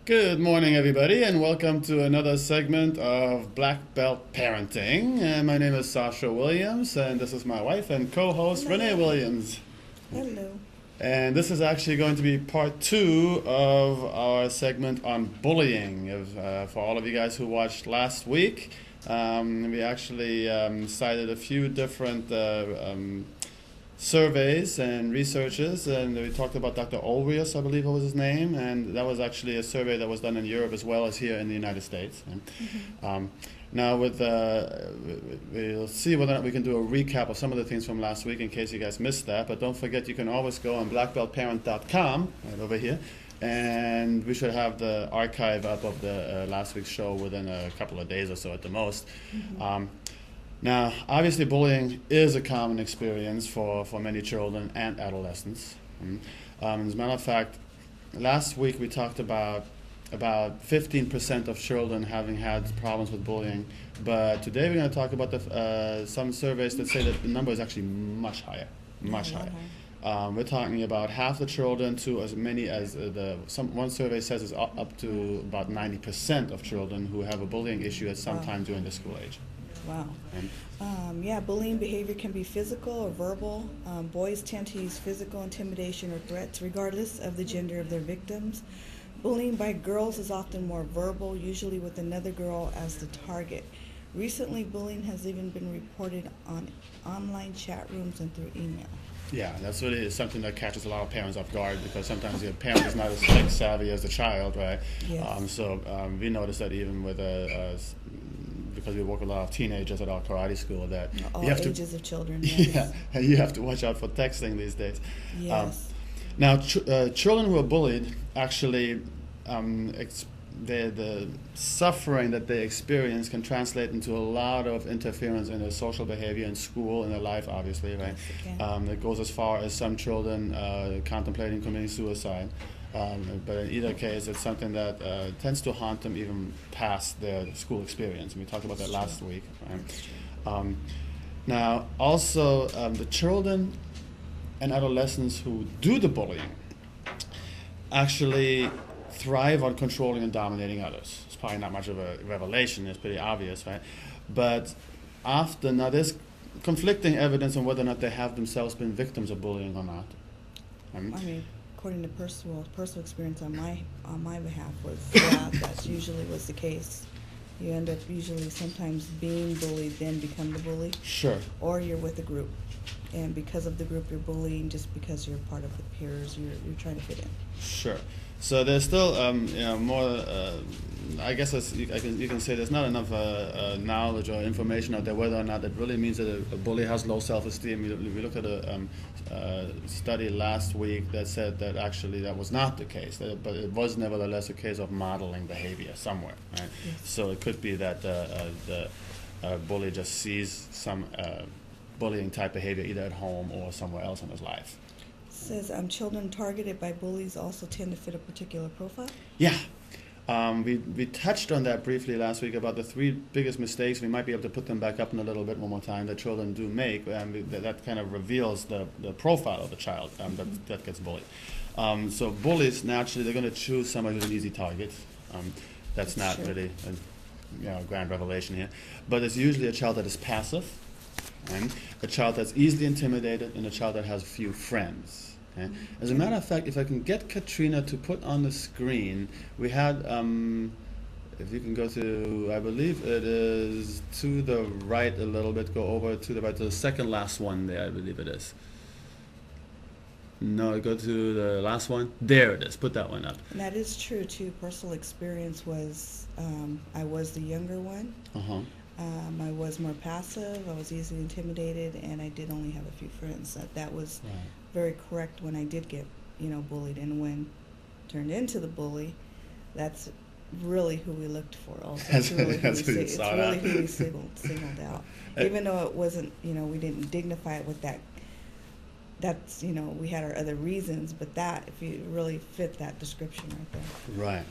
Good morning, everybody, and welcome to another segment of Black Belt Parenting. My name is Sascha Williams, and this is my wife and co-host Hello. Renee Williams. Hello. And this is actually going to be part two of our segment on bullying. For all of you guys who watched last week, we actually cited a few different surveys and researches, and we talked about Dr. Ulrius, I believe was his name, and that was actually a survey that was done in Europe as well as here in the United States. Now, we'll see whether or not we can do a recap of some of the things from last week in case you guys missed that. But don't forget, you can always go on blackbeltparent.com right over here, and we should have the archive up of the last week's show within a couple of days or so at the most. Now, obviously, bullying is a common experience for many children and adolescents. As a matter of fact, last week we talked about 15% of children having had problems with bullying, but today we're going to talk about some surveys that say that the number is actually much higher, much higher. We're talking about half the children to as many as one survey says is up to about 90% of children who have a bullying issue at some time during the school age. Wow. Bullying behavior can be physical or verbal. Boys tend to use physical intimidation or threats regardless of the gender of their victims. Bullying by girls is often more verbal, usually with another girl as the target. Recently, bullying has even been reported on online chat rooms and through email. Yeah, that's really something that catches a lot of parents off guard because sometimes the parent is not as tech savvy as the child, right? Yes. We noticed that even with because we work with a lot of teenagers at our karate school that All you have ages of children. Yeah, Yes. and you have to watch out for texting these days. Yes. Now, children who are bullied actually, the suffering that they experience can translate into a lot of interference in their social behavior in school, in their life, obviously, right? Yes, it can. It goes as far as some children contemplating committing suicide. But in either case, it's something that tends to haunt them even past their school experience. And we talked about that last week. Right? Now, also, the children and adolescents who do the bullying actually thrive on controlling and dominating others. It's probably not much of a revelation. It's pretty obvious, right? But often, now there's conflicting evidence on whether or not they have themselves been victims of bullying or not. According to personal experience on my behalf was that usually was the case. You end up usually sometimes being bullied, then become the bully. Sure. Or you're with a group, and because of the group you're bullying, just because you're part of the peers, you're trying to fit in. Sure. So there's still more. I guess you can say there's not enough knowledge or information out there whether or not it really means that a bully has low self-esteem. We looked at a study last week that said that actually that was not the case, but it was nevertheless a case of modeling behavior somewhere. Right? Yes. So it could be that the bully just sees some bullying type behavior either at home or somewhere else in his life. Says children targeted by bullies also tend to fit a particular profile. Yeah. We touched on that briefly last week about the three biggest mistakes. We might be able to put them back up in a little bit one more time that children do make, and that kind of reveals the profile of the child that gets bullied. So bullies, naturally, they're going to choose somebody who's an easy target. That's not true. really a grand revelation here. But it's usually a child that is passive, and a child that's easily intimidated, and a child that has few friends. Okay. As a matter of fact, if I can get Katrina to put on the screen, we had, if you can go to, I believe it is to the right a little bit, go over to the right, to the second last one there, I believe it is. No, go to the last one. There it is. Put that one up. And that is true too. Personal experience was I was the younger one. Uh-huh. I was more passive, I was easily intimidated, and I did only have a few friends. That was Right. very correct when I did get, bullied. And when turned into the bully, that's really who we looked for also. That's It's really who you it's sought really out. who we singled out. Even though it wasn't, we didn't dignify it with that. That's, we had our other reasons, but that, if you really fit that description right there. Right.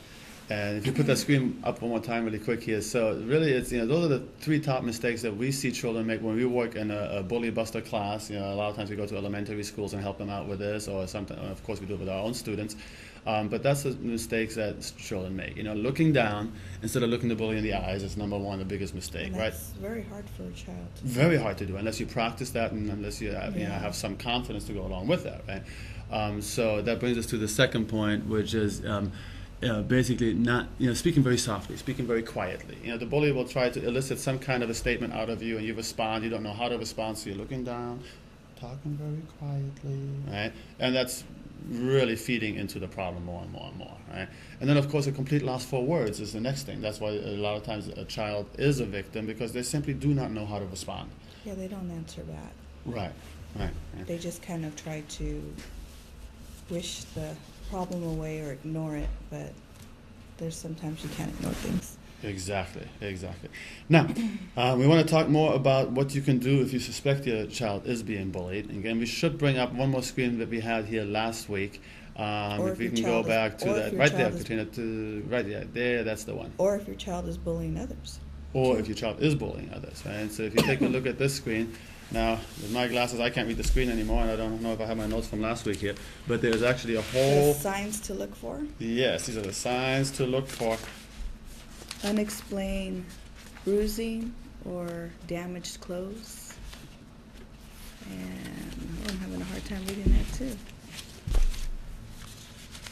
And if you put that screen up one more time really quick here, so really it's, those are the three top mistakes that we see children make when we work in a bully buster class. A lot of times we go to elementary schools and help them out with this, or something, of course we do it with our own students. But that's the mistakes that children make. Looking down instead of looking the bully in the eyes is number one, the biggest mistake, And right? that's very hard for a child to Very hard to do unless you practice that and unless you have, Yeah. have some confidence to go along with that, right? So that brings us to the second point, which is basically not, speaking very softly, speaking very quietly. The bully will try to elicit some kind of a statement out of you, and you respond. You don't know how to respond, so you're looking down, talking very quietly, right? And that's really feeding into the problem more and more and more, right? And then, of course, a complete loss for words is the next thing. That's why a lot of times a child is a victim, because they simply do not know how to respond. Yeah, they don't answer back. Right. They just kind of try to wish the problem away or ignore it, but there's sometimes you can't ignore things. Exactly. Now, we want to talk more about what you can do if you suspect your child is being bullied. Again, we should bring up one more screen that we had here last week. If we can go back to that, right there, Katrina, there, that's the one. Or if your child is bullying others. Or if your child is bullying others, right? So if you take a look at this screen, now, with my glasses, I can't read the screen anymore, and I don't know if I have my notes from last week here, but there's actually a whole... There's signs to look for? Yes, these are the signs to look for. Unexplained bruising or damaged clothes. And I'm having a hard time reading that too.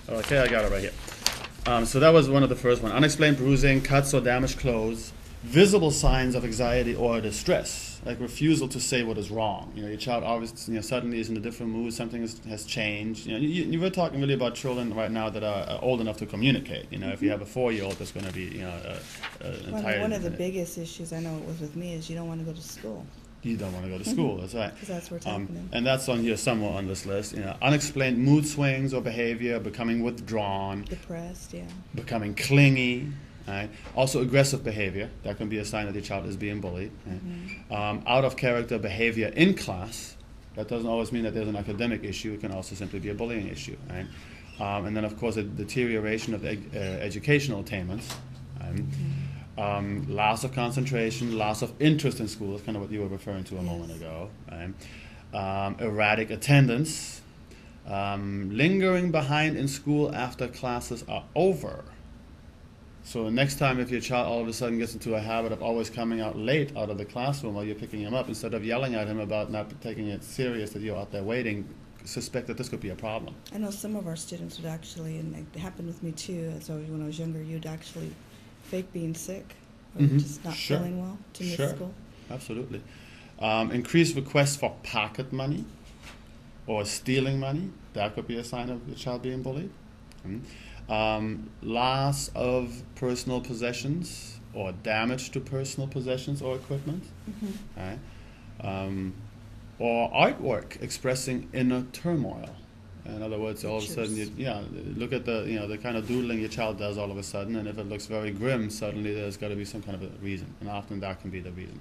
Okay, I got it right here. So that was one of the first one. Unexplained bruising, cuts or damaged clothes, visible signs of anxiety or distress, like refusal to say what is wrong. Your child obviously suddenly is in a different mood, something has changed. You were talking really about children right now that are old enough to communicate. If you have a 4-year-old, that's going to be One of the biggest issues I know it was with me is you don't want to go to school. You don't want to go to school, that's right. Because that's where it's happening. And that's on here somewhere on this list. Unexplained mood swings or behavior, becoming withdrawn, Depressed, yeah. becoming clingy, right? Also aggressive behavior. That can be a sign that your child is being bullied. Right? Out of character behavior in class. That doesn't always mean that there's an academic issue. It can also simply be a bullying issue. Right? And then, of course, a deterioration of educational attainments. Right? Loss of concentration, loss of interest in school. That's kind of what you were referring to a moment ago. Right? Erratic attendance. Lingering behind in school after classes are over. So next time if your child all of a sudden gets into a habit of always coming out late out of the classroom while you're picking him up, instead of yelling at him about not taking it serious that you're out there waiting, suspect that this could be a problem. I know some of our students would actually, and it happened with me too, so when I was younger, you'd actually fake being sick or just not feeling well to miss school. Absolutely. Increased requests for pocket money or stealing money. That could be a sign of your child being bullied. Loss of personal possessions or damage to personal possessions or equipment. Right? Or artwork expressing inner turmoil. In other words, all of a sudden, look at the kind of doodling your child does all of a sudden, and if it looks very grim, suddenly there's got to be some kind of a reason, and often that can be the reason.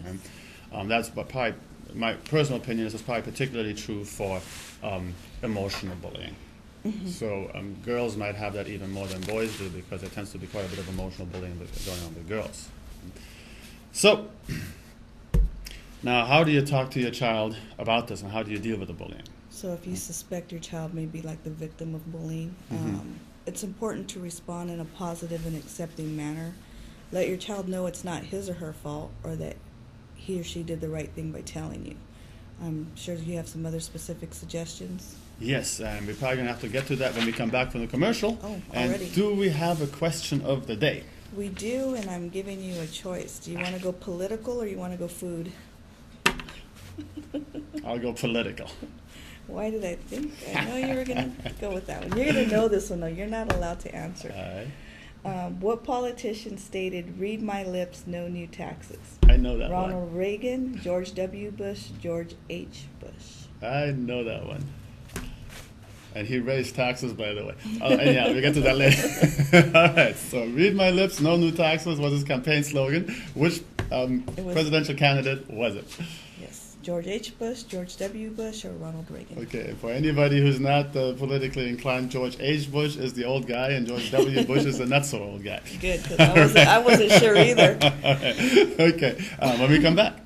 Yes. That's probably, my personal opinion is it's probably particularly true for emotional bullying. So girls might have that even more than boys do because there tends to be quite a bit of emotional bullying going on with girls. So now, how do you talk to your child about this, and how do you deal with the bullying? So if you suspect your child may be like the victim of bullying, it's important to respond in a positive and accepting manner. Let your child know it's not his or her fault, or that he or she did the right thing by telling you. I'm sure you have some other specific suggestions. Yes, and we're probably going to have to get to that when we come back from the commercial. Oh, already. And do we have a question of the day? We do, and I'm giving you a choice. Do you want to go political or you want to go food? I'll go political. Why did I think? I know you were going to go with that one. You're going to know this one, though. You're not allowed to answer. All right. What politician stated, "Read my lips, no new taxes"? I know that one. Ronald Reagan, George W. Bush, George H. Bush. I know that one. And he raised taxes, by the way. And yeah, we'll get to that later. All right, so "Read my lips, no new taxes" was his campaign slogan. Which presidential candidate was it? Yes, George H. Bush, George W. Bush, or Ronald Reagan. Okay, for anybody who's not politically inclined, George H. Bush is the old guy, and George W. Bush is the not-so-old guy. Good, because I wasn't sure either. All right. Okay, when we come back.